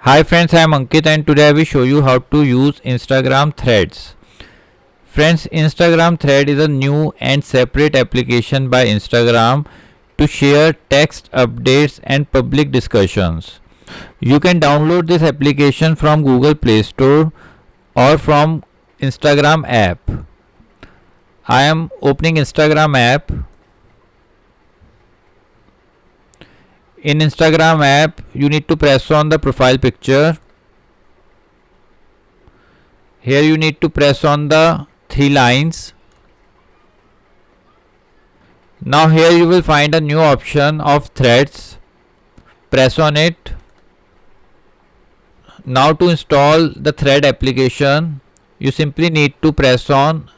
Hi friends, I am Ankit and today I will show you how to use Instagram Threads. Friends, Instagram Thread is a new and separate application by Instagram to share text updates and public discussions. You can download this application from Google Play Store or from Instagram app. I am opening Instagram app. In Instagram app, you need to press on the profile picture. Here you need to press on the three lines. Now here you will find a new option of threads. Press on it. Now to install the thread application, you simply need to press on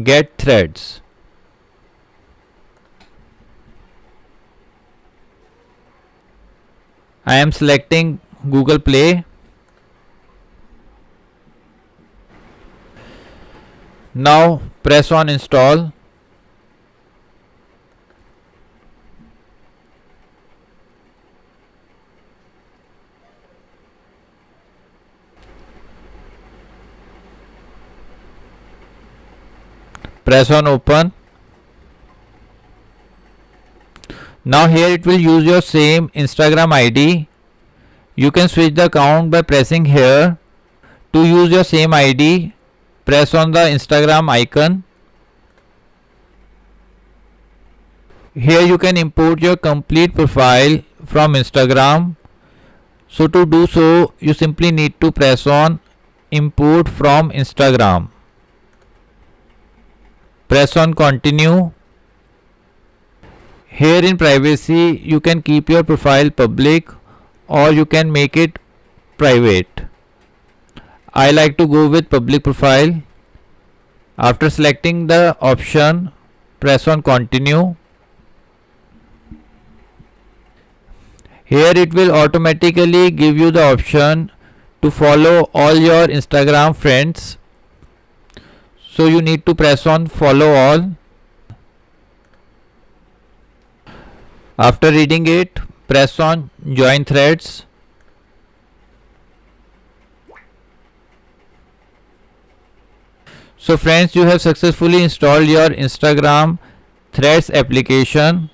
get threads. I am selecting Google Play. Now press on install. Press on open. Now here it will use your same Instagram ID. You can switch the account by pressing here. To use your same ID, press on the Instagram icon. Here you can import your complete profile from Instagram. So to do so, you simply need to press on import from Instagram. Press on continue. Here in privacy, you can keep your profile public or you can make it private. I like to go with public profile. After selecting the option, press on continue. Here it will automatically give you the option to follow all your Instagram friends. So you need to press on follow all. After reading it, press on join threads. So friends, you have successfully installed your Instagram Threads application.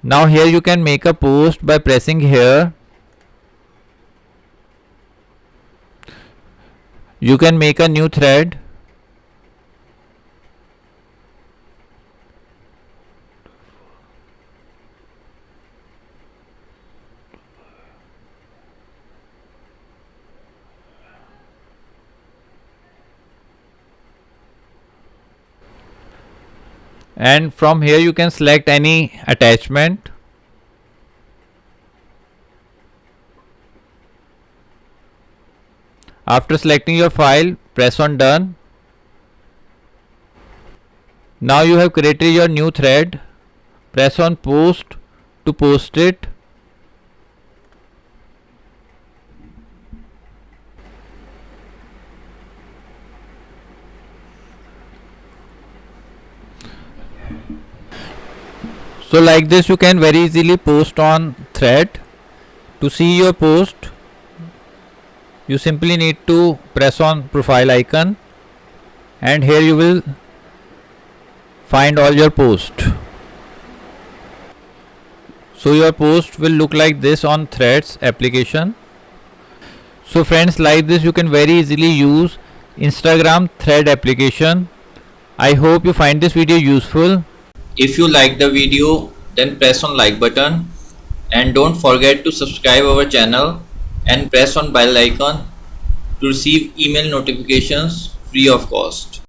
Now here you can make a post by pressing here. You can make a new thread. And from here you can select any attachment. After selecting your file, press on done. Now you have created your new thread. Press on post to post it. So like this you can very easily post on thread. To see your post, you simply need to press on profile icon and here you will find all your posts. So your post will look like this on Threads application. So friends, like this you can very easily use Instagram Thread application. I hope you find this video useful. If you like the video, then press on like button and don't forget to subscribe our channel and press on bell icon to receive email notifications free of cost.